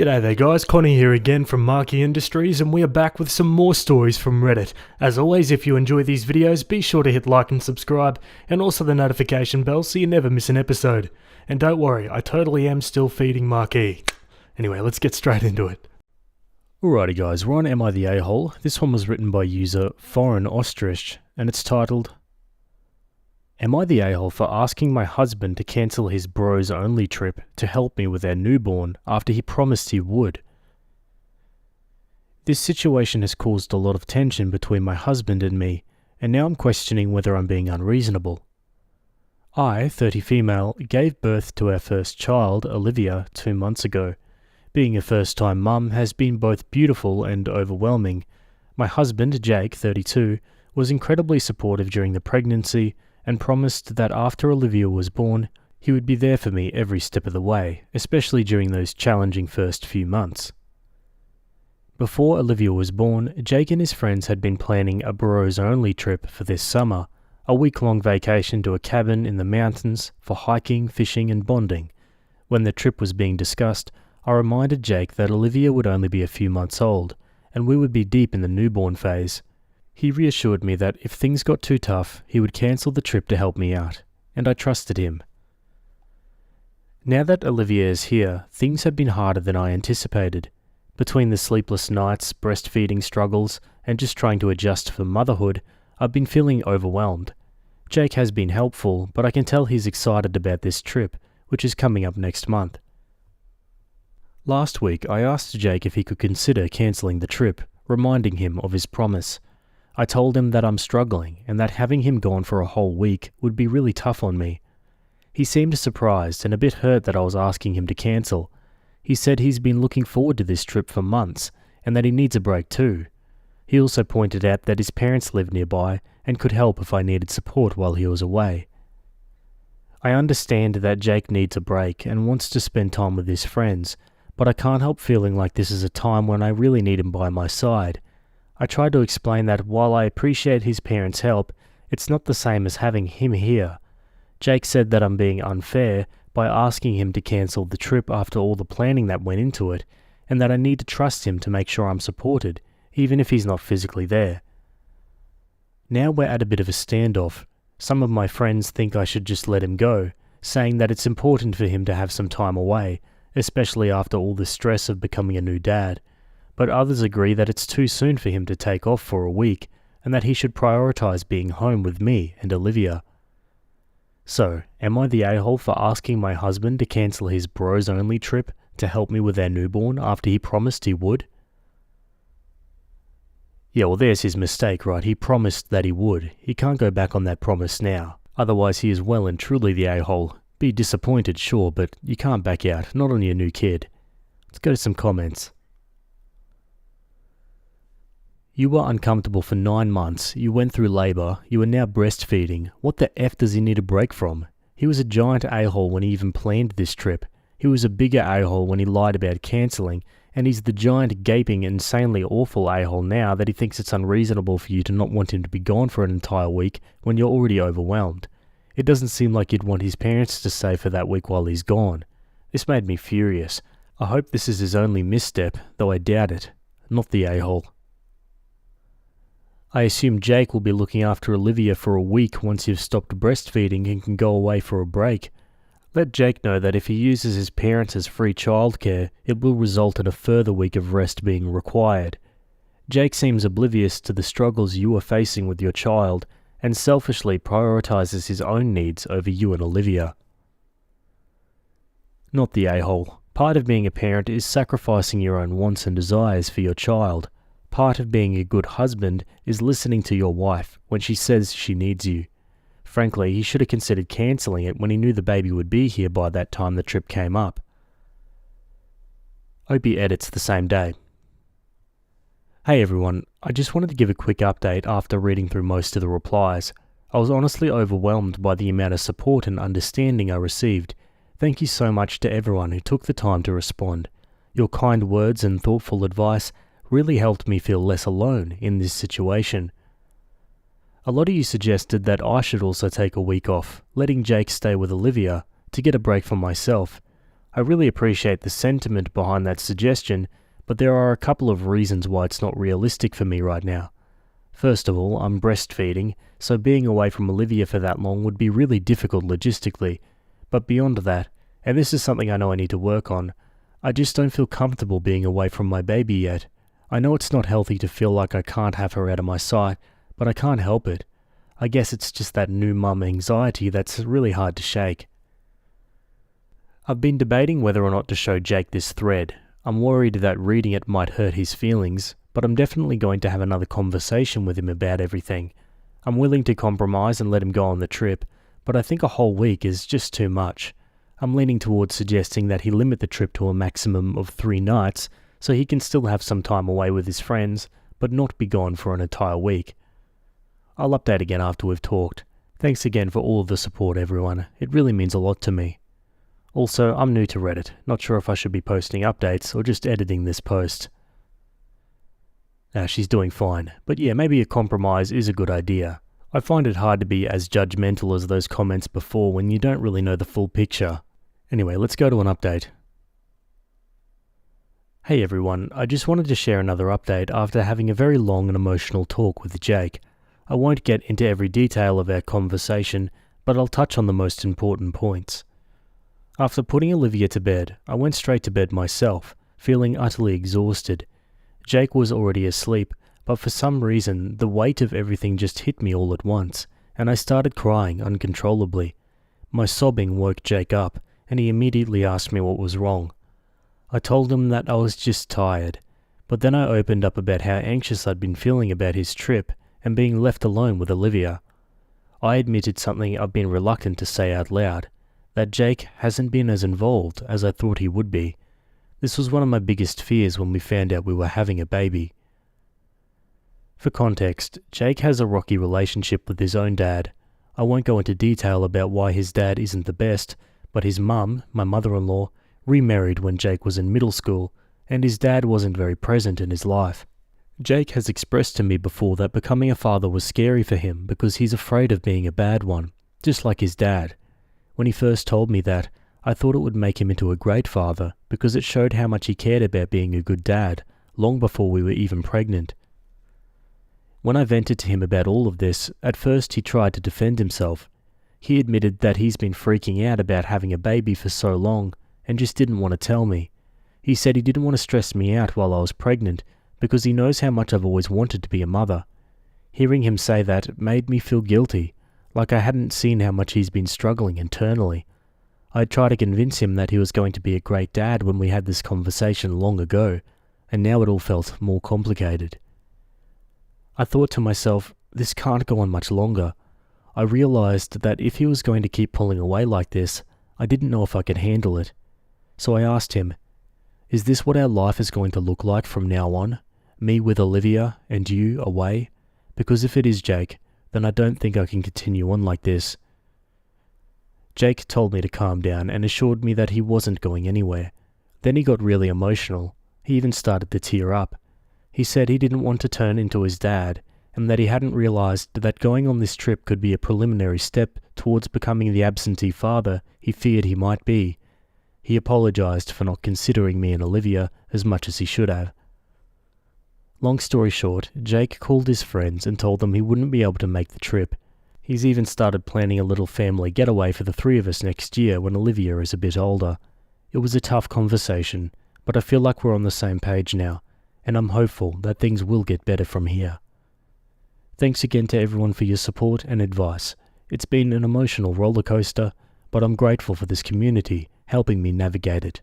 G'day there guys, Connie here again from Marquee Industries, and we are back with some more stories from Reddit. As always, if you enjoy these videos, be sure to hit like and subscribe, and also the notification bell so you never miss an episode. And don't worry, I totally am still feeding Marquee. Anyway, let's get straight into it. Alrighty guys, we're on Am I the A-Hole? This one was written by user Foreign Ostrich, and it's titled, Am I the a-hole for asking my husband to cancel his bros only trip to help me with our newborn after he promised he would? This situation has caused a lot of tension between my husband and me, and now I'm questioning whether I'm being unreasonable. I, 30 female, gave birth to our first child, Olivia, 2 months ago. Being a first-time mum has been both beautiful and overwhelming. My husband, Jake, 32, was incredibly supportive during the pregnancy, and promised that after Olivia was born, he would be there for me every step of the way, especially during those challenging first few months. Before Olivia was born, Jake and his friends had been planning a bros-only trip for this summer, a week-long vacation to a cabin in the mountains for hiking, fishing and bonding. When the trip was being discussed, I reminded Jake that Olivia would only be a few months old, and we would be deep in the newborn phase. He reassured me that if things got too tough, he would cancel the trip to help me out, and I trusted him. Now that Olivia is here, things have been harder than I anticipated. Between the sleepless nights, breastfeeding struggles, and just trying to adjust for motherhood, I've been feeling overwhelmed. Jake has been helpful, but I can tell he's excited about this trip, which is coming up next month. Last week, I asked Jake if he could consider cancelling the trip, reminding him of his promise. I told him that I'm struggling and that having him gone for a whole week would be really tough on me. He seemed surprised and a bit hurt that I was asking him to cancel. He said he's been looking forward to this trip for months and that he needs a break too. He also pointed out that his parents live nearby and could help if I needed support while he was away. I understand that Jake needs a break and wants to spend time with his friends, but I can't help feeling like this is a time when I really need him by my side. I tried to explain that while I appreciate his parents' help, it's not the same as having him here. Jake said that I'm being unfair by asking him to cancel the trip after all the planning that went into it, and that I need to trust him to make sure I'm supported, even if he's not physically there. Now we're at a bit of a standoff. Some of my friends think I should just let him go, saying that it's important for him to have some time away, especially after all the stress of becoming a new dad. But others agree that it's too soon for him to take off for a week, and that he should prioritize being home with me and Olivia. So, am I the a-hole for asking my husband to cancel his bros-only trip to help me with our newborn after he promised he would? Yeah, well there's his mistake, right? He promised that he would. He can't go back on that promise now. Otherwise he is well and truly the a-hole. Be disappointed, sure, but you can't back out, not on your new kid. Let's go to some comments. You were uncomfortable for 9 months, you went through labour, you are now breastfeeding. What the F does he need a break from? He was a giant a-hole when he even planned this trip. He was a bigger a-hole when he lied about cancelling, and he's the giant gaping insanely awful a-hole now that he thinks it's unreasonable for you to not want him to be gone for an entire week when you're already overwhelmed. It doesn't seem like you'd want his parents to stay for that week while he's gone. This made me furious. I hope this is his only misstep, though I doubt it. Not the a-hole. I assume Jake will be looking after Olivia for a week once you've stopped breastfeeding and can go away for a break. Let Jake know that if he uses his parents as free childcare, it will result in a further week of rest being required. Jake seems oblivious to the struggles you are facing with your child and selfishly prioritizes his own needs over you and Olivia. Not the a-hole. Part of being a parent is sacrificing your own wants and desires for your child. Part of being a good husband is listening to your wife when she says she needs you. Frankly, he should have considered cancelling it when he knew the baby would be here by that time the trip came up. Opie edits the same day. Hey everyone, I just wanted to give a quick update after reading through most of the replies. I was honestly overwhelmed by the amount of support and understanding I received. Thank you so much to everyone who took the time to respond. Your kind words and thoughtful advice really helped me feel less alone in this situation. A lot of you suggested that I should also take a week off, letting Jake stay with Olivia to get a break from myself. I really appreciate the sentiment behind that suggestion, but there are a couple of reasons why it's not realistic for me right now. First of all, I'm breastfeeding, so being away from Olivia for that long would be really difficult logistically. But beyond that, and this is something I know I need to work on, I just don't feel comfortable being away from my baby yet. I know it's not healthy to feel like I can't have her out of my sight, but I can't help it. I guess it's just that new mum anxiety that's really hard to shake. I've been debating whether or not to show Jake this thread. I'm worried that reading it might hurt his feelings, but I'm definitely going to have another conversation with him about everything. I'm willing to compromise and let him go on the trip, but I think a whole week is just too much. I'm leaning towards suggesting that he limit the trip to a maximum of 3 nights, so he can still have some time away with his friends, but not be gone for an entire week. I'll update again after we've talked. Thanks again for all of the support, everyone. It really means a lot to me. Also, I'm new to Reddit, not sure if I should be posting updates or just editing this post. She's doing fine, but yeah, maybe a compromise is a good idea. I find it hard to be as judgmental as those comments before when you don't really know the full picture. Anyway, let's go to an update. Hey everyone, I just wanted to share another update after having a very long and emotional talk with Jake. I won't get into every detail of our conversation, but I'll touch on the most important points. After putting Olivia to bed, I went straight to bed myself, feeling utterly exhausted. Jake was already asleep, but for some reason the weight of everything just hit me all at once, and I started crying uncontrollably. My sobbing woke Jake up, and he immediately asked me what was wrong. I told him that I was just tired, but then I opened up about how anxious I'd been feeling about his trip and being left alone with Olivia. I admitted something I've been reluctant to say out loud, that Jake hasn't been as involved as I thought he would be. This was one of my biggest fears when we found out we were having a baby. For context, Jake has a rocky relationship with his own dad. I won't go into detail about why his dad isn't the best, but his mum, my mother-in-law, remarried when Jake was in middle school, and his dad wasn't very present in his life. Jake has expressed to me before that becoming a father was scary for him because he's afraid of being a bad one, just like his dad. When he first told me that, I thought it would make him into a great father because it showed how much he cared about being a good dad, long before we were even pregnant. When I vented to him about all of this, at first he tried to defend himself. He admitted that he's been freaking out about having a baby for so long, and just didn't want to tell me. He said he didn't want to stress me out while I was pregnant, because he knows how much I've always wanted to be a mother. Hearing him say that made me feel guilty, like I hadn't seen how much he's been struggling internally. I'd tried to convince him that he was going to be a great dad when we had this conversation long ago, and now it all felt more complicated. I thought to myself, this can't go on much longer. I realized that if he was going to keep pulling away like this, I didn't know if I could handle it. So I asked him, is this what our life is going to look like from now on? Me with Olivia and you away? Because if it is, Jake, then I don't think I can continue on like this. Jake told me to calm down and assured me that he wasn't going anywhere. Then he got really emotional. He even started to tear up. He said he didn't want to turn into his dad, and that he hadn't realized that going on this trip could be a preliminary step towards becoming the absentee father he feared he might be. He apologized for not considering me and Olivia as much as he should have. Long story short, Jake called his friends and told them he wouldn't be able to make the trip. He's even started planning a little family getaway for the 3 of us next year when Olivia is a bit older. It was a tough conversation, but I feel like we're on the same page now, and I'm hopeful that things will get better from here. Thanks again to everyone for your support and advice. It's been an emotional roller coaster, but I'm grateful for this community helping me navigate it.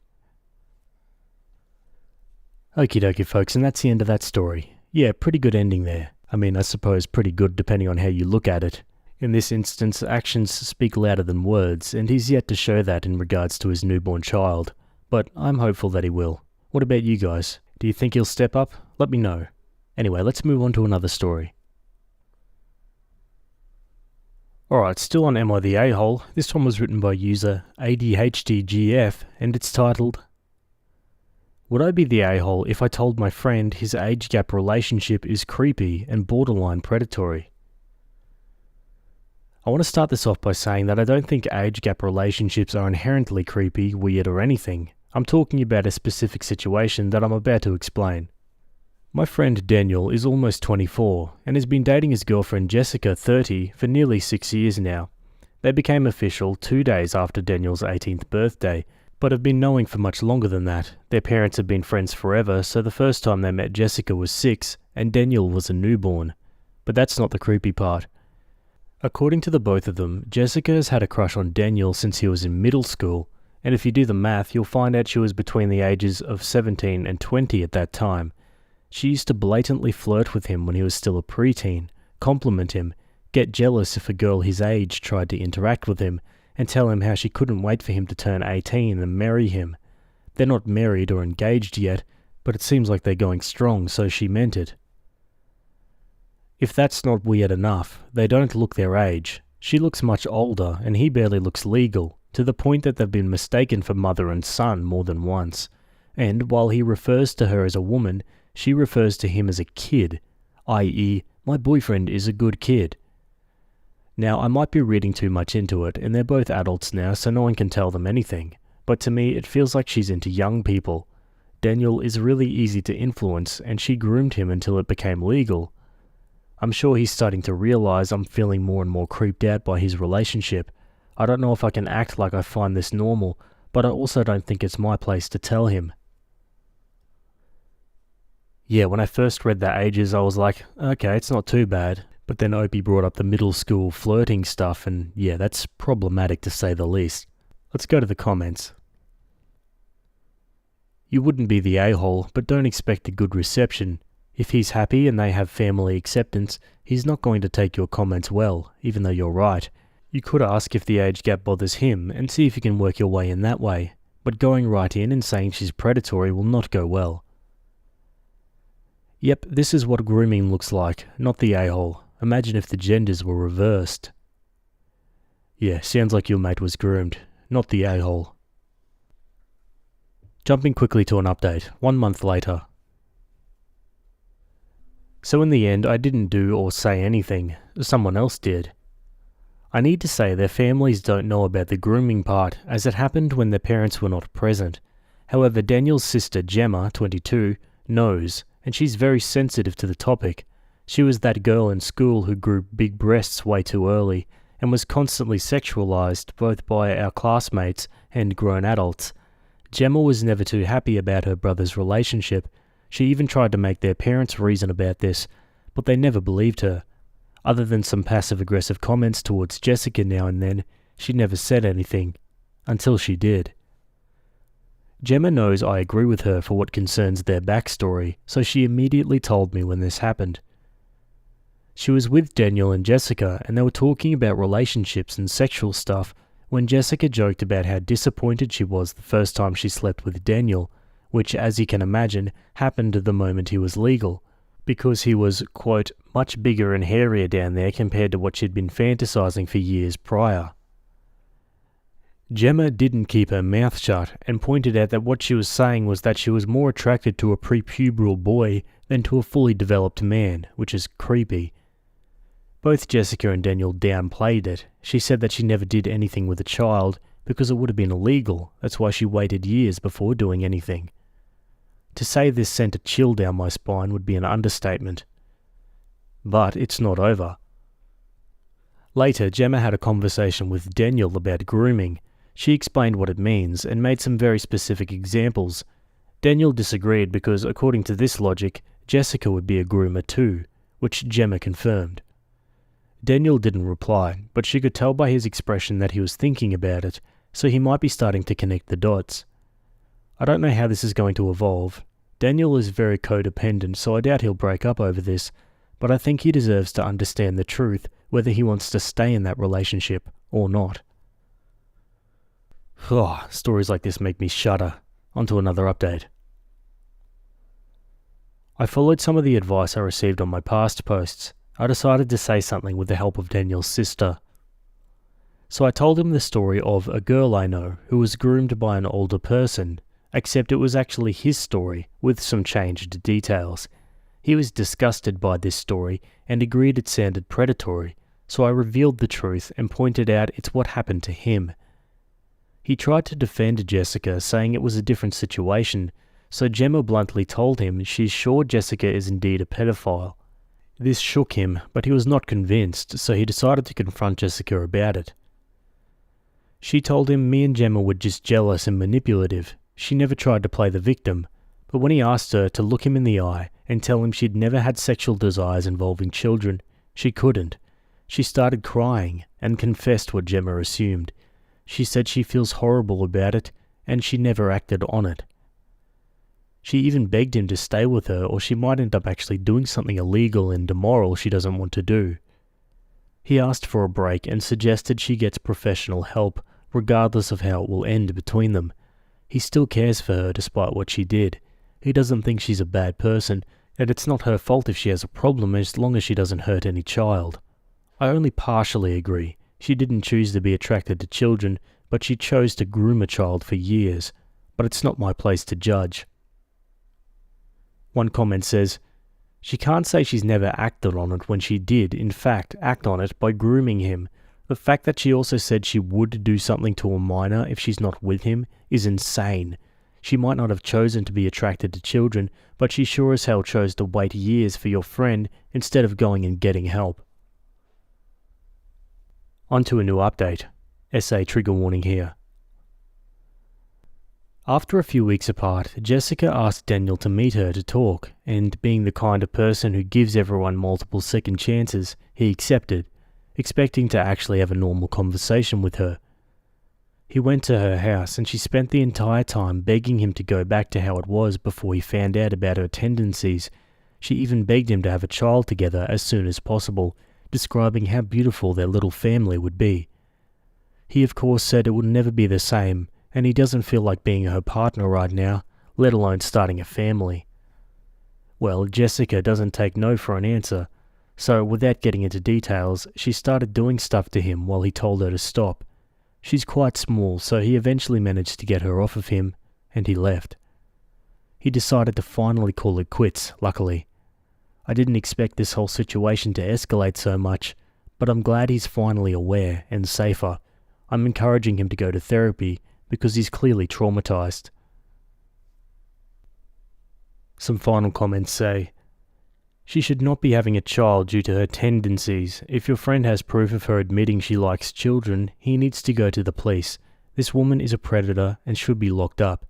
Okie dokie folks, and that's the end of that story. Yeah, pretty good ending there. I mean, I suppose pretty good depending on how you look at it. In this instance, actions speak louder than words, and he's yet to show that in regards to his newborn child. But I'm hopeful that he will. What about you guys? Do you think he'll step up? Let me know. Anyway, let's move on to another story. Alright, still on Am I the A-hole? This one was written by user ADHDGF, and it's titled, Would I be the a-hole if I told my friend his age gap relationship is creepy and borderline predatory? I want to start this off by saying that I don't think age gap relationships are inherently creepy, weird, or anything. I'm talking about a specific situation that I'm about to explain. My friend Daniel is almost 24 and has been dating his girlfriend Jessica, 30, for nearly 6 years now. They became official 2 days after Daniel's 18th birthday, but have been knowing for much longer than that. Their parents have been friends forever, so the first time they met Jessica was 6 and Daniel was a newborn. But that's not the creepy part. According to the both of them, Jessica has had a crush on Daniel since he was in middle school, and if you do the math, you'll find out she was between the ages of 17 and 20 at that time. She used to blatantly flirt with him when he was still a preteen, compliment him, get jealous if a girl his age tried to interact with him, and tell him how she couldn't wait for him to turn 18 and marry him. They're not married or engaged yet, but it seems like they're going strong, so she meant it. If that's not weird enough, they don't look their age. She looks much older, and he barely looks legal, to the point that they've been mistaken for mother and son more than once. And while he refers to her as a woman, she refers to him as a kid, i.e., my boyfriend is a good kid. Now, I might be reading too much into it, and they're both adults now, so no one can tell them anything. But to me, it feels like she's into young people. Daniel is really easy to influence, and she groomed him until it became legal. I'm sure he's starting to realize I'm feeling more and more creeped out by his relationship. I don't know if I can act like I find this normal, but I also don't think it's my place to tell him. Yeah, when I first read the ages, I was like, okay, it's not too bad. But then Opie brought up the middle school flirting stuff, and yeah, that's problematic to say the least. Let's go to the comments. You wouldn't be the a-hole, but don't expect a good reception. If he's happy and they have family acceptance, he's not going to take your comments well, even though you're right. You could ask if the age gap bothers him and see if you can work your way in that way, but going right in and saying she's predatory will not go well. Yep, this is what grooming looks like, not the a-hole. Imagine if the genders were reversed. Yeah, sounds like your mate was groomed, not the a-hole. Jumping quickly to an update, 1 month later. So in the end, I didn't do or say anything. Someone else did. I need to say their families don't know about the grooming part, as it happened when their parents were not present. However, Daniel's sister Gemma, 22, knows, and she's very sensitive to the topic. She was that girl in school who grew big breasts way too early, and was constantly sexualized both by our classmates and grown adults. Gemma was never too happy about her brother's relationship. She even tried to make their parents reason about this, but they never believed her. Other than some passive-aggressive comments towards Jessica now and then, she never said anything, until she did. Gemma knows I agree with her for what concerns their backstory, so she immediately told me when this happened. She was with Daniel and Jessica, and they were talking about relationships and sexual stuff, when Jessica joked about how disappointed she was the first time she slept with Daniel, which, as you can imagine, happened the moment he was legal, because he was, quote, much bigger and hairier down there compared to what she'd been fantasizing for years prior. Gemma didn't keep her mouth shut and pointed out that what she was saying was that she was more attracted to a prepubertal boy than to a fully developed man, which is creepy. Both Jessica and Daniel downplayed it. She said that she never did anything with a child because it would have been illegal. That's why she waited years before doing anything. To say this sent a chill down my spine would be an understatement. But it's not over. Later, Gemma had a conversation with Daniel about grooming. She explained what it means and made some very specific examples. Daniel disagreed because, according to this logic, Jessica would be a groomer too, which Gemma confirmed. Daniel didn't reply, but she could tell by his expression that he was thinking about it, so he might be starting to connect the dots. I don't know how this is going to evolve. Daniel is very codependent, so I doubt he'll break up over this, but I think he deserves to understand the truth, whether he wants to stay in that relationship or not. Stories like this make me shudder. On to another update. I followed some of the advice I received on my past posts. I decided to say something with the help of Daniel's sister. So I told him the story of a girl I know who was groomed by an older person, except it was actually his story with some changed details. He was disgusted by this story and agreed it sounded predatory, so I revealed the truth and pointed out it's what happened to him. He tried to defend Jessica, saying it was a different situation, so Gemma bluntly told him she's sure Jessica is indeed a pedophile. This shook him, but he was not convinced, so he decided to confront Jessica about it. She told him me and Gemma were just jealous and manipulative. She never tried to play the victim, but when he asked her to look him in the eye and tell him she'd never had sexual desires involving children, she couldn't. She started crying and confessed what Gemma assumed. She said she feels horrible about it, and she never acted on it. She even begged him to stay with her, or she might end up actually doing something illegal and immoral she doesn't want to do. He asked for a break and suggested she gets professional help, regardless of how it will end between them. He still cares for her despite what she did. He doesn't think she's a bad person, and it's not her fault if she has a problem as long as she doesn't hurt any child. I only partially agree. She didn't choose to be attracted to children, but she chose to groom a child for years. But it's not my place to judge. One comment says, she can't say she's never acted on it when she did, in fact, act on it by grooming him. The fact that she also said she would do something to a minor if she's not with him is insane. She might not have chosen to be attracted to children, but she sure as hell chose to wait years for your friend instead of going and getting help. On to a new update. SA trigger warning here. After a few weeks apart, Jessica asked Daniel to meet her to talk, and being the kind of person who gives everyone multiple second chances, he accepted, expecting to actually have a normal conversation with her. He went to her house and she spent the entire time begging him to go back to how it was before he found out about her tendencies. She even begged him to have a child together as soon as possible, describing how beautiful their little family would be. He of course said it would never be the same, and he doesn't feel like being her partner right now, let alone starting a family. Well, Jessica doesn't take no for an answer, so without getting into details, she started doing stuff to him while he told her to stop. She's quite small, so he eventually managed to get her off of him, and he left. He decided to finally call it quits, luckily. I didn't expect this whole situation to escalate so much, but I'm glad he's finally aware and safer. I'm encouraging him to go to therapy because he's clearly traumatized. Some final comments say, she should not be having a child due to her tendencies. If your friend has proof of her admitting she likes children, he needs to go to the police. This woman is a predator and should be locked up.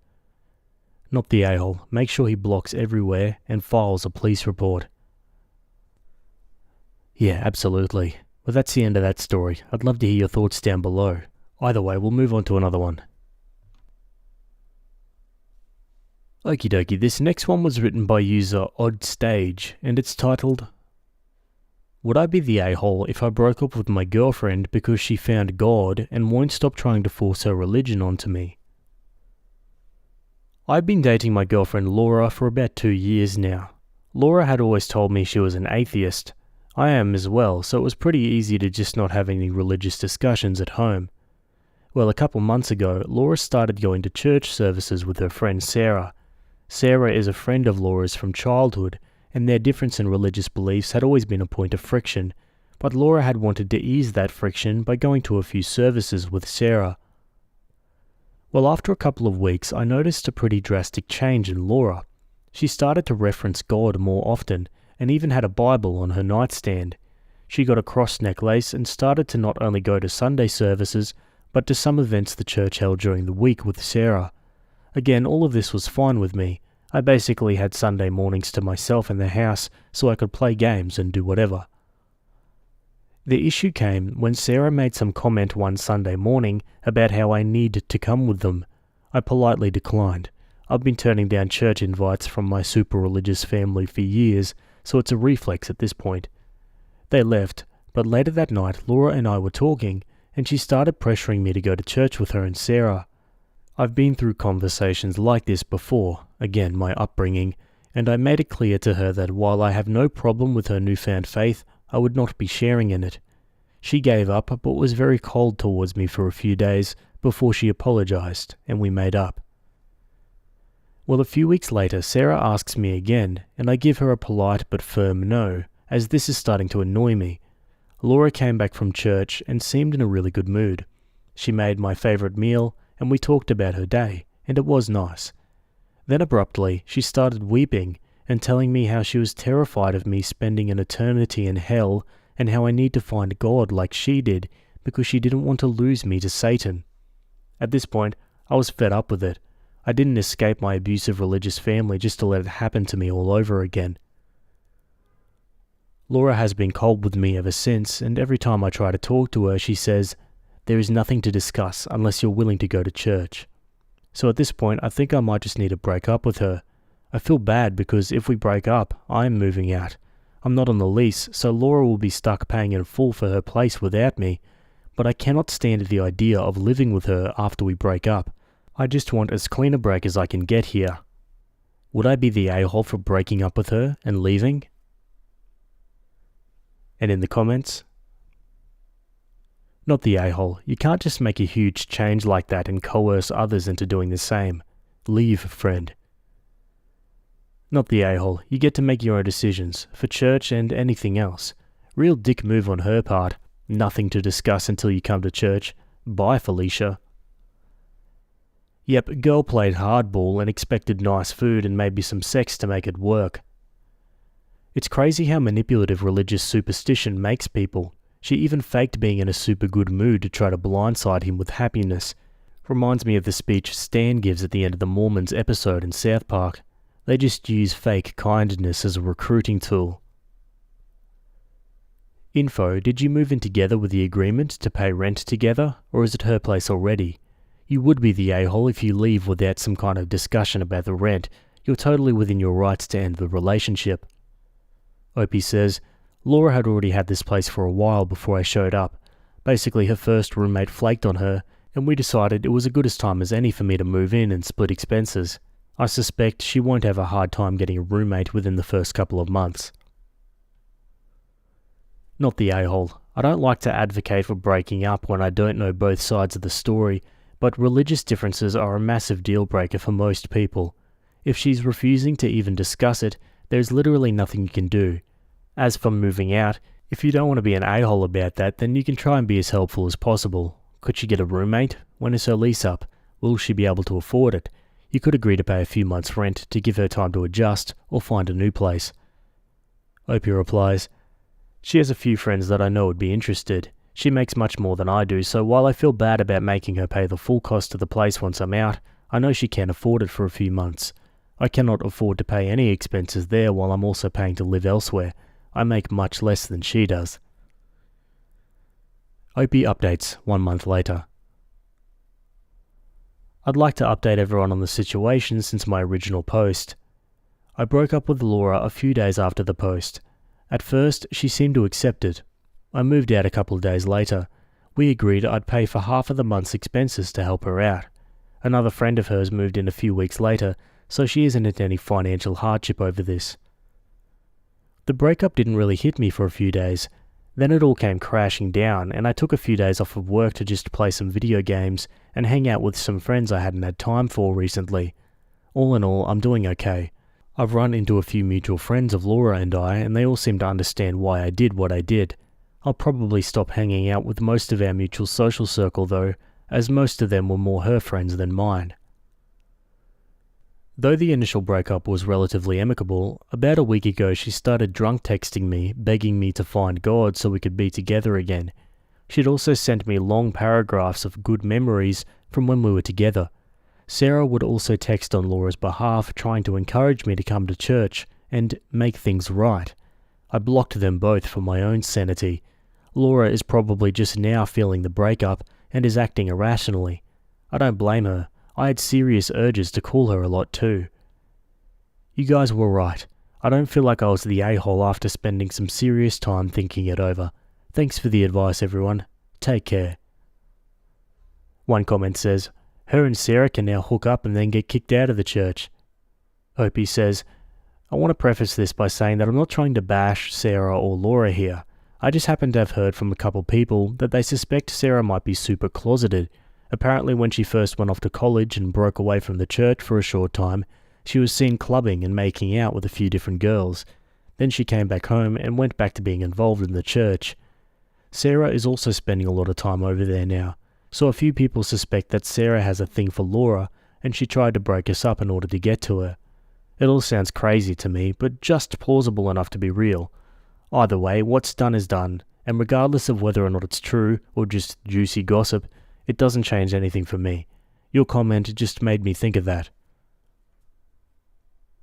Not the a-hole. Make sure he blocks everywhere and files a police report. Yeah, absolutely. Well, that's the end of that story. I'd love to hear your thoughts down below. Either way, we'll move on to another one. Okie dokie, this next one was written by user OddStage, and it's titled, Would I be the a-hole if I broke up with my girlfriend because she found God and won't stop trying to force her religion onto me? I've been dating my girlfriend Laura for about 2 years now. Laura had always told me she was an atheist. I am as well, so it was pretty easy to just not have any religious discussions at home. Well, a couple months ago, Laura started going to church services with her friend Sarah. Sarah is a friend of Laura's from childhood, and their difference in religious beliefs had always been a point of friction, but Laura had wanted to ease that friction by going to a few services with Sarah. Well, after a couple of weeks, I noticed a pretty drastic change in Laura. She started to reference God more often, and even had a Bible on her nightstand. She got a cross necklace and started to not only go to Sunday services, but to some events the church held during the week with Sarah. Again, all of this was fine with me. I basically had Sunday mornings to myself in the house so I could play games and do whatever. The issue came when Sarah made some comment one Sunday morning about how I needed to come with them. I politely declined. I've been turning down church invites from my super religious family for years, so it's a reflex at this point. They left, but later that night Laura and I were talking, and she started pressuring me to go to church with her and Sarah. I've been through conversations like this before, again my upbringing, and I made it clear to her that while I have no problem with her newfound faith, I would not be sharing in it. She gave up, but was very cold towards me for a few days before she apologized, and we made up. Well, a few weeks later, Sarah asks me again, and I give her a polite but firm no, as this is starting to annoy me. Laura came back from church and seemed in a really good mood. She made my favourite meal, and we talked about her day, and it was nice. Then abruptly, she started weeping and telling me how she was terrified of me spending an eternity in hell and how I need to find God like she did because she didn't want to lose me to Satan. At this point, I was fed up with it. I didn't escape my abusive religious family just to let it happen to me all over again. Laura has been cold with me ever since, and every time I try to talk to her, she says, "There is nothing to discuss unless you're willing to go to church." So at this point, I think I might just need to break up with her. I feel bad because if we break up, I'm moving out. I'm not on the lease, so Laura will be stuck paying in full for her place without me, but I cannot stand the idea of living with her after we break up. I just want as clean a break as I can get here. Would I be the a-hole for breaking up with her and leaving? And in the comments, not the a-hole. You can't just make a huge change like that and coerce others into doing the same. Leave, friend. Not the a-hole. You get to make your own decisions, for church and anything else. Real dick move on her part. Nothing to discuss until you come to church. Bye, Felicia. Yep, girl played hardball and expected nice food and maybe some sex to make it work. It's crazy how manipulative religious superstition makes people. She even faked being in a super good mood to try to blindside him with happiness. Reminds me of the speech Stan gives at the end of the Mormons episode in South Park. They just use fake kindness as a recruiting tool. Info, did you move in together with the agreement to pay rent together, or is it her place already? You would be the a-hole if you leave without some kind of discussion about the rent. You're totally within your rights to end the relationship. Opie says, Laura had already had this place for a while before I showed up. Basically, her first roommate flaked on her, and we decided it was as good a time as any for me to move in and split expenses. I suspect she won't have a hard time getting a roommate within the first couple of months. Not the a-hole. I don't like to advocate for breaking up when I don't know both sides of the story, but religious differences are a massive deal breaker for most people. If she's refusing to even discuss it, there's literally nothing you can do. As for moving out, if you don't want to be an a-hole about that, then you can try and be as helpful as possible. Could she get a roommate? When is her lease up? Will she be able to afford it? You could agree to pay a few months' rent to give her time to adjust or find a new place. Opie replies, she has a few friends that I know would be interested. She makes much more than I do, so while I feel bad about making her pay the full cost of the place once I'm out, I know she can't afford it for a few months. I cannot afford to pay any expenses there while I'm also paying to live elsewhere. I make much less than she does. Opie updates 1 month later. I'd like to update everyone on the situation since my original post. I broke up with Laura a few days after the post. At first, she seemed to accept it. I moved out a couple of days later. We agreed I'd pay for half of the month's expenses to help her out. Another friend of hers moved in a few weeks later, so she isn't in any financial hardship over this. The breakup didn't really hit me for a few days. Then it all came crashing down, and I took a few days off of work to just play some video games and hang out with some friends I hadn't had time for recently. All in all, I'm doing okay. I've run into a few mutual friends of Laura and they all seem to understand why I did what I did. I'll probably stop hanging out with most of our mutual social circle though, as most of them were more her friends than mine. Though the initial breakup was relatively amicable, about a week ago she started drunk texting me, begging me to find God so we could be together again. She'd also sent me long paragraphs of good memories from when we were together. Sarah would also text on Laura's behalf, trying to encourage me to come to church and make things right. I blocked them both for my own sanity. Laura is probably just now feeling the breakup and is acting irrationally. I don't blame her. I had serious urges to call her a lot too. You guys were right. I don't feel like I was the a-hole after spending some serious time thinking it over. Thanks for the advice, everyone. Take care. One comment says, her and Sarah can now hook up and then get kicked out of the church. Opie says, I want to preface this by saying that I'm not trying to bash Sarah or Laura here. I just happen to have heard from a couple people that they suspect Sarah might be super closeted. Apparently when she first went off to college and broke away from the church for a short time, she was seen clubbing and making out with a few different girls. Then she came back home and went back to being involved in the church. Sarah is also spending a lot of time over there now, so a few people suspect that Sarah has a thing for Laura and she tried to break us up in order to get to her. It all sounds crazy to me, but just plausible enough to be real. Either way, what's done is done, and regardless of whether or not it's true or just juicy gossip, it doesn't change anything for me. Your comment just made me think of that.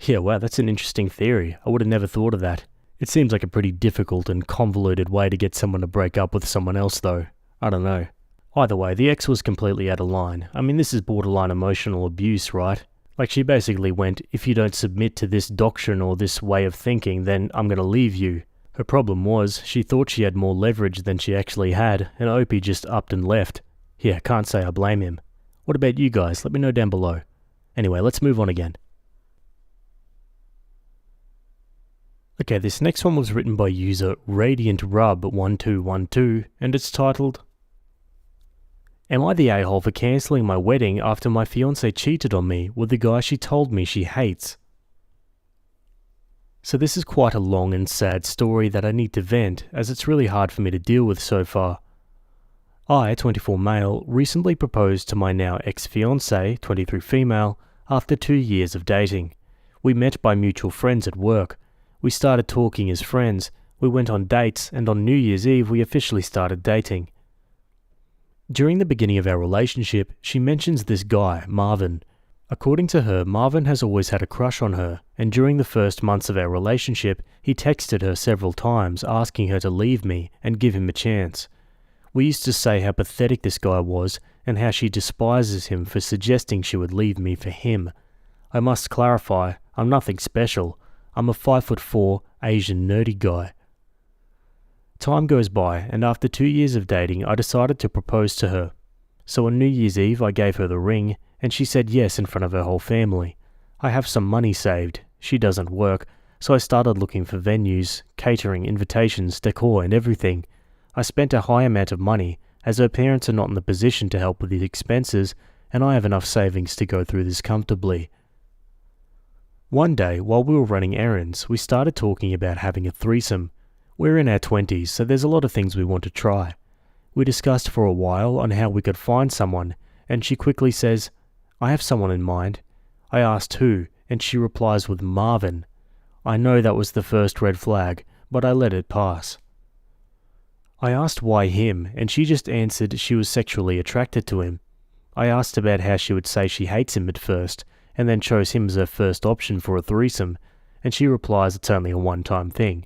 Yeah, wow, that's an interesting theory. I would have never thought of that. It seems like a pretty difficult and convoluted way to get someone to break up with someone else, though. I don't know. Either way, the ex was completely out of line. I mean, this is borderline emotional abuse, right? Like, she basically went, if you don't submit to this doctrine or this way of thinking, then I'm gonna leave you. Her problem was, she thought she had more leverage than she actually had, and Opie just upped and left. Yeah, can't say I blame him. What about you guys? Let me know down below. Anyway, let's move on again. Okay, this next one was written by user RadiantRub1212, and it's titled, Am I the a-hole for cancelling my wedding after my fiancé cheated on me with the guy she told me she hates? So this is quite a long and sad story that I need to vent, as it's really hard for me to deal with so far. I, 24 male, recently proposed to my now ex-fiancé, 23 female, after 2 years of dating. We met by mutual friends at work. We started talking as friends, we went on dates, and on New Year's Eve we officially started dating. During the beginning of our relationship, she mentions this guy, Marvin. According to her, Marvin has always had a crush on her, and during the first months of our relationship, he texted her several times asking her to leave me and give him a chance. We used to say how pathetic this guy was, and how she despises him for suggesting she would leave me for him. I must clarify, I'm nothing special. I'm a 5'4" Asian nerdy guy. Time goes by, and after 2 years of dating, I decided to propose to her. So on New Year's Eve, I gave her the ring, and she said yes in front of her whole family. I have some money saved. She doesn't work, so I started looking for venues, catering, invitations, decor, and everything. I spent a high amount of money, as her parents are not in the position to help with the expenses, and I have enough savings to go through this comfortably. One day, while we were running errands, we started talking about having a threesome. We're in our 20s, so there's a lot of things we want to try. We discussed for a while on how we could find someone, and she quickly says, I have someone in mind. I asked who, and she replies with Marvin. I know that was the first red flag, but I let it pass. I asked why him, and she just answered she was sexually attracted to him. I asked about how she would say she hates him at first, and then chose him as her first option for a threesome, and she replies it's only a one-time thing.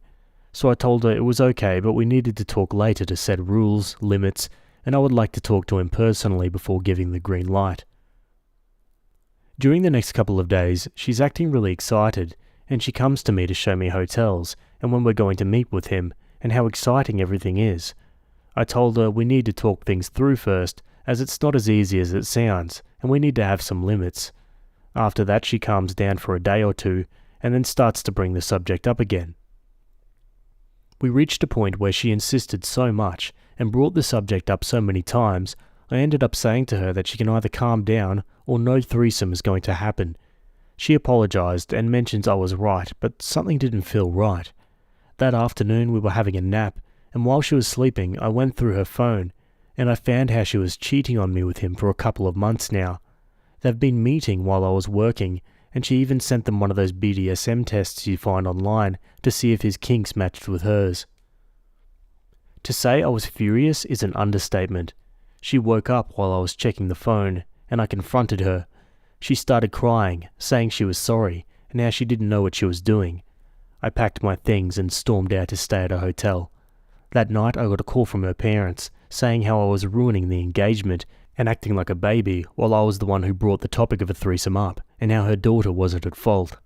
So I told her it was okay, but we needed to talk later to set rules, limits, and I would like to talk to him personally before giving the green light. During the next couple of days, she's acting really excited, and she comes to me to show me hotels, and when we're going to meet with him, and how exciting everything is. I told her we need to talk things through first, as it's not as easy as it sounds, and we need to have some limits. After that, she calms down for a day or two, and then starts to bring the subject up again. We reached a point where she insisted so much, and brought the subject up so many times, I ended up saying to her that she can either calm down, or no threesome is going to happen. She apologized and mentions I was right, but something didn't feel right. That afternoon we were having a nap, and while she was sleeping, I went through her phone, and I found how she was cheating on me with him for a couple of months now. They've been meeting while I was working, and she even sent them one of those BDSM tests you find online to see if his kinks matched with hers. To say I was furious is an understatement. She woke up while I was checking the phone, and I confronted her. She started crying, saying she was sorry, and how she didn't know what she was doing. I packed my things and stormed out to stay at a hotel. That night I got a call from her parents, saying how I was ruining the engagement and acting like a baby while I was the one who brought the topic of a threesome up, and how her daughter wasn't at fault.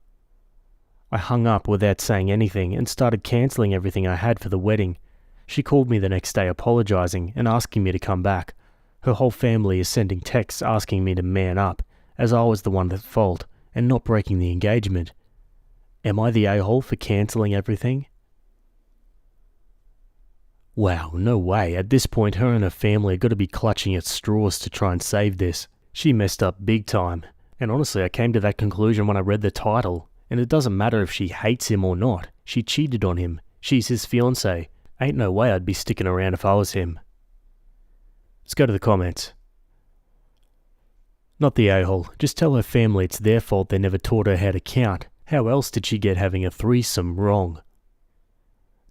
I hung up without saying anything and started cancelling everything I had for the wedding. She called me the next day apologizing and asking me to come back. Her whole family is sending texts asking me to man up, as I was the one at fault and not breaking the engagement. Am I the a-hole for cancelling everything? Wow, no way. At this point, her and her family have got to be clutching at straws to try and save this. She messed up big time. And honestly, I came to that conclusion when I read the title. And it doesn't matter if she hates him or not. She cheated on him. She's his fiancée. Ain't no way I'd be sticking around if I was him. Let's go to the comments. Not the a-hole. Just tell her family it's their fault they never taught her how to count. How else did she get having a threesome wrong?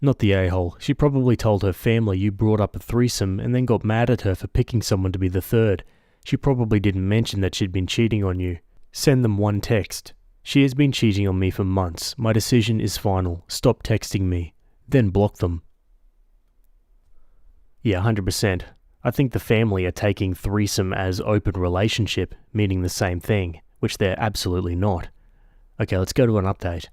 Not the a-hole. She probably told her family you brought up a threesome and then got mad at her for picking someone to be the third. She probably didn't mention that she'd been cheating on you. Send them one text. She has been cheating on me for months. My decision is final. Stop texting me. Then block them. Yeah, 100%. I think the family are taking threesome as open relationship, meaning the same thing, which they're absolutely not. Okay, let's go to an update.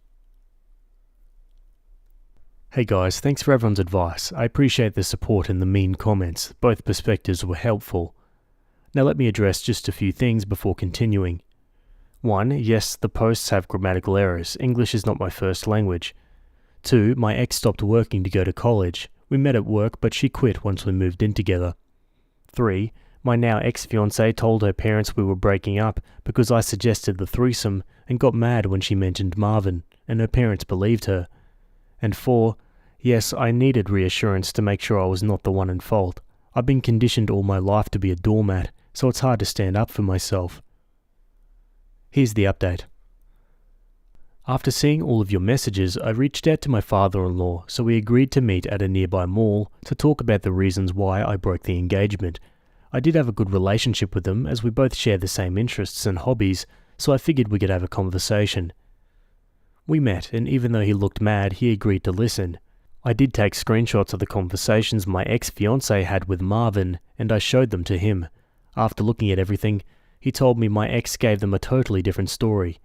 Hey guys, thanks for everyone's advice. I appreciate the support and the mean comments. Both perspectives were helpful. Now let me address just a few things before continuing. 1. Yes, the posts have grammatical errors. English is not my first language. 2. My ex stopped working to go to college. We met at work, but she quit once we moved in together. 3. My now ex-fiancée told her parents we were breaking up because I suggested the threesome and got mad when she mentioned Marvin, and her parents believed her. And 4. Yes, I needed reassurance to make sure I was not the one in fault. I've been conditioned all my life to be a doormat, so it's hard to stand up for myself. Here's the update. After seeing all of your messages, I reached out to my father-in-law, so we agreed to meet at a nearby mall to talk about the reasons why I broke the engagement. I did have a good relationship with him, as we both share the same interests and hobbies, so I figured we could have a conversation. We met, and even though he looked mad, he agreed to listen. I did take screenshots of the conversations my ex-fiancée had with Marvin, and I showed them to him. After looking at everything, he told me my ex gave them a totally different story.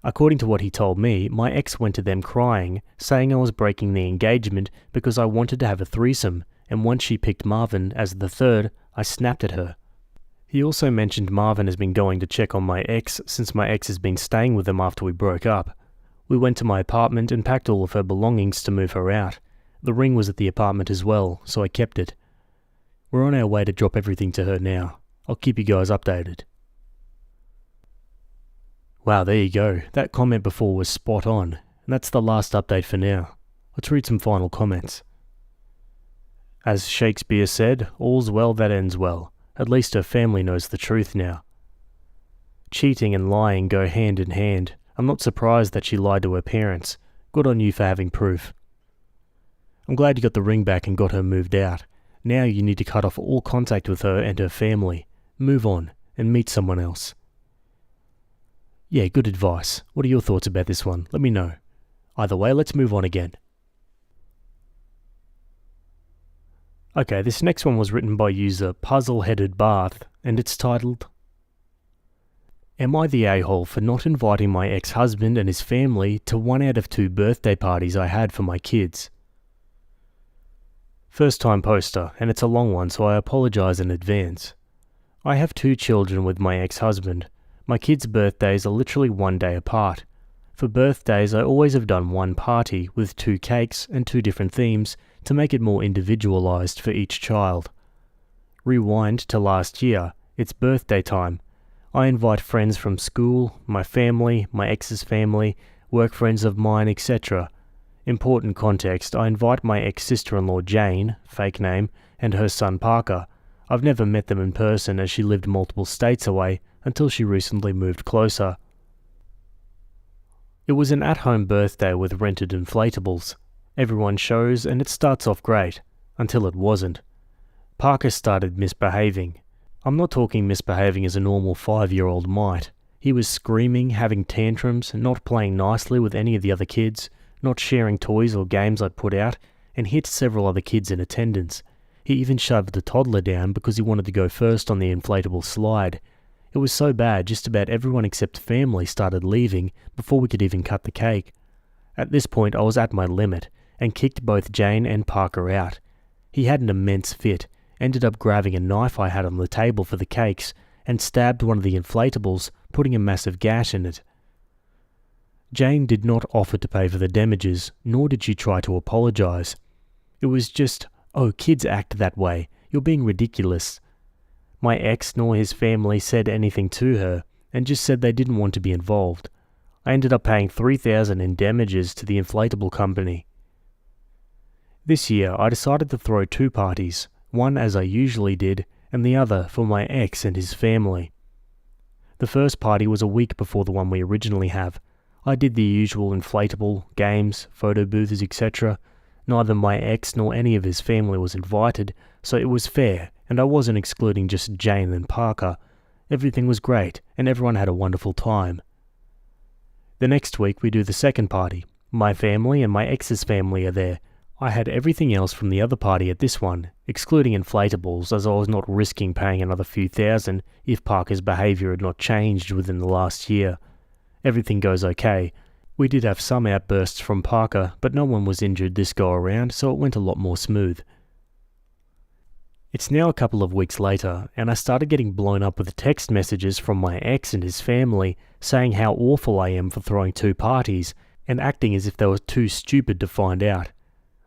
According to what he told me, my ex went to them crying, saying I was breaking the engagement because I wanted to have a threesome, and once she picked Marvin as the third, I snapped at her. He also mentioned Marvin has been going to check on my ex since my ex has been staying with them after we broke up. We went to my apartment and packed all of her belongings to move her out. The ring was at the apartment as well, so I kept it. We're on our way to drop everything to her now. I'll keep you guys updated. Wow, there you go. That comment before was spot on, and that's the last update for now. Let's read some final comments. As Shakespeare said, all's well that ends well. At least her family knows the truth now. Cheating and lying go hand in hand. I'm not surprised that she lied to her parents. Good on you for having proof. I'm glad you got the ring back and got her moved out. Now you need to cut off all contact with her and her family. Move on and meet someone else. Yeah, good advice. What are your thoughts about this one? Let me know. Either way, let's move on again. Okay, this next one was written by user Puzzle-Headed Bath, and it's titled, Am I the a-hole for not inviting my ex-husband and his family to 1 out of 2 birthday parties I had for my kids? First time poster, and it's a long one, so I apologize in advance. I have 2 children with my ex-husband. My kids' birthdays are literally 1 day apart. For birthdays, I always have done one party with 2 cakes and 2 different themes to make it more individualized for each child. Rewind to last year. It's birthday time. I invite friends from school, my family, my ex's family, work friends of mine, etc. Important context, I invite my ex-sister-in-law Jane, fake name, and her son Parker. I've never met them in person as she lived multiple states away until she recently moved closer. It was an at-home birthday with rented inflatables. Everyone shows and it starts off great, until it wasn't. Parker started misbehaving. I'm not talking misbehaving as a normal 5-year-old might. He was screaming, having tantrums, not playing nicely with any of the other kids, not sharing toys or games I'd put out, and hit several other kids in attendance. He even shoved a toddler down because he wanted to go first on the inflatable slide. It was so bad just about everyone except family started leaving before we could even cut the cake. At this point I was at my limit, and kicked both Jane and Parker out. He had an immense fit, ended up grabbing a knife I had on the table for the cakes, and stabbed one of the inflatables, putting a massive gash in it. Jane did not offer to pay for the damages, nor did she try to apologize. It was just, "Oh, kids act that way. You're being ridiculous." My ex nor his family said anything to her, and just said they didn't want to be involved. I ended up paying $3,000 in damages to the inflatable company. This year I decided to throw two parties, one as I usually did, and the other for my ex and his family. The first party was a week before the one we originally have. I did the usual inflatable, games, photo booths, etc. Neither my ex nor any of his family was invited, so it was fair, and I wasn't excluding just Jane and Parker. Everything was great, and everyone had a wonderful time. The next week we do the second party. My family and my ex's family are there. I had everything else from the other party at this one, excluding inflatables, as I was not risking paying another few thousand if Parker's behaviour had not changed within the last year. Everything goes okay. We did have some outbursts from Parker, but no one was injured this go around, so it went a lot more smooth. It's now a couple of weeks later, and I started getting blown up with text messages from my ex and his family saying how awful I am for throwing two parties, and acting as if they were too stupid to find out.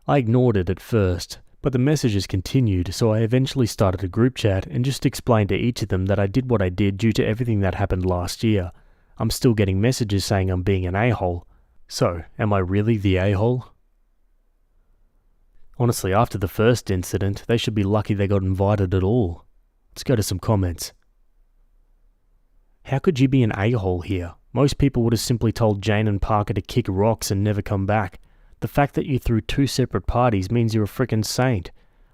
I ignored it at first, but the messages continued, so I eventually started a group chat and just explained to each of them that I did what I did due to everything that happened last year. I'm still getting messages saying I'm being an a-hole. So, am I really the a-hole? Honestly, after the first incident, they should be lucky they got invited at all. Let's go to some comments. How could you be an a-hole here? Most people would have simply told Jane and Parker to kick rocks and never come back. The fact that you threw two separate parties means you're a frickin' saint.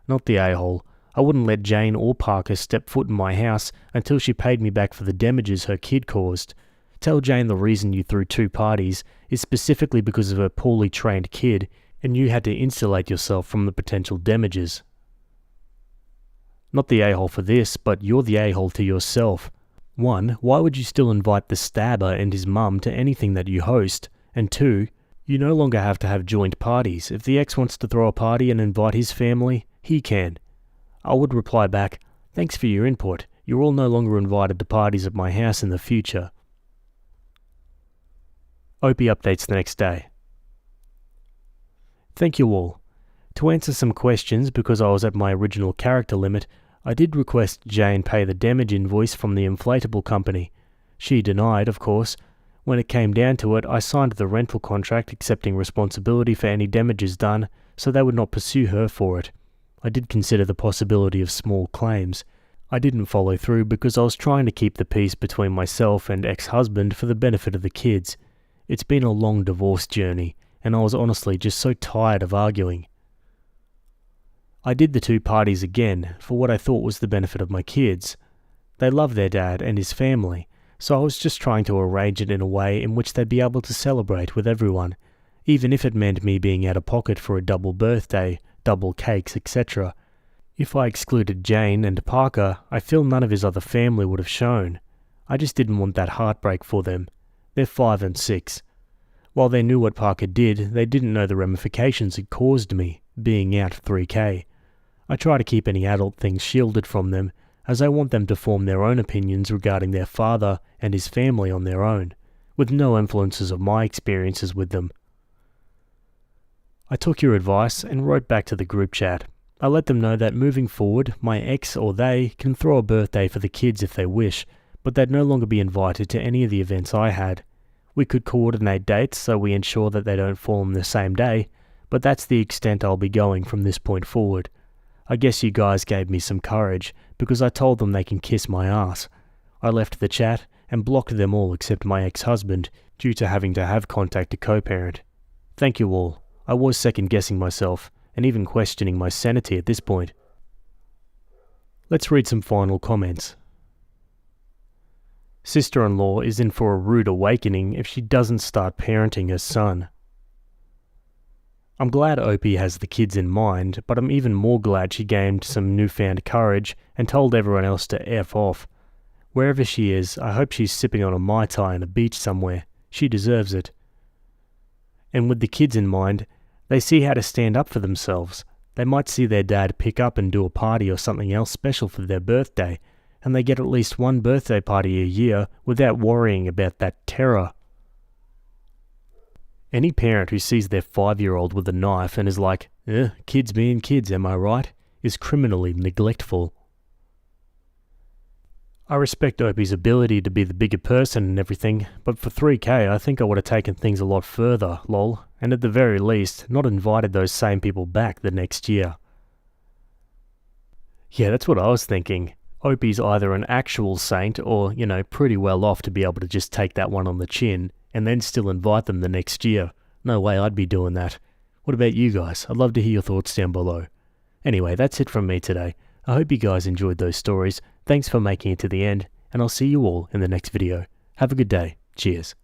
Not the a-hole. I wouldn't let Jane or Parker step foot in my house until she paid me back for the damages her kid caused. Tell Jane the reason you threw two parties is specifically because of her poorly trained kid, and you had to insulate yourself from the potential damages. Not the a-hole for this, but you're the a-hole to yourself. 1. Why would you still invite the stabber and his mum to anything that you host? And 2. You no longer have to have joint parties. If the ex wants to throw a party and invite his family, he can. I would reply back, thanks for your input. You're all no longer invited to parties at my house in the future. Opie updates the next day. Thank you all. To answer some questions, because I was at my original character limit, I did request Jane pay the damage invoice from the inflatable company. She denied, of course. When it came down to it, I signed the rental contract accepting responsibility for any damages done, so they would not pursue her for it. I did consider the possibility of small claims. I didn't follow through because I was trying to keep the peace between myself and ex-husband for the benefit of the kids. It's been a long divorce journey, and I was honestly just so tired of arguing. I did the two parties again for what I thought was the benefit of my kids. They love their dad and his family, so I was just trying to arrange it in a way in which they'd be able to celebrate with everyone, even if it meant me being out of pocket for a double birthday, double cakes, etc. If I excluded Jane and Parker, I feel none of his other family would have shown. I just didn't want that heartbreak for them. They're 5 and 6. While they knew what Parker did, they didn't know the ramifications it caused me, being out 3K. I try to keep any adult things shielded from them, as I want them to form their own opinions regarding their father and his family on their own, with no influences of my experiences with them. I took your advice and wrote back to the group chat. I let them know that moving forward, my ex or they can throw a birthday for the kids if they wish, but they'd no longer be invited to any of the events I had. We could coordinate dates so we ensure that they don't fall on the same day, but that's the extent I'll be going from this point forward. I guess you guys gave me some courage, because I told them they can kiss my ass. I left the chat and blocked them all except my ex-husband, due to having to have contact to co-parent. Thank you all. I was second-guessing myself, and even questioning my sanity at this point. Let's read some final comments. Sister-in-law is in for a rude awakening if she doesn't start parenting her son. I'm glad Opie has the kids in mind, but I'm even more glad she gained some newfound courage and told everyone else to F off. Wherever she is, I hope she's sipping on a Mai Tai on a beach somewhere. She deserves it. And with the kids in mind, they see how to stand up for themselves. They might see their dad pick up and do a party or something else special for their birthday, and they get at least one birthday party a year without worrying about that terror. Any parent who sees their 5-year-old with a knife and is like, kids being kids, am I right, is criminally neglectful. I respect Opie's ability to be the bigger person and everything, but for 3k I think I would have taken things a lot further, lol, and at the very least, not invited those same people back the next year. Yeah, that's what I was thinking. Opie's either an actual saint or, pretty well off to be able to just take that one on the chin and then still invite them the next year. No way I'd be doing that. What about you guys? I'd love to hear your thoughts down below. Anyway, that's it from me today. I hope you guys enjoyed those stories. Thanks for making it to the end, and I'll see you all in the next video. Have a good day. Cheers.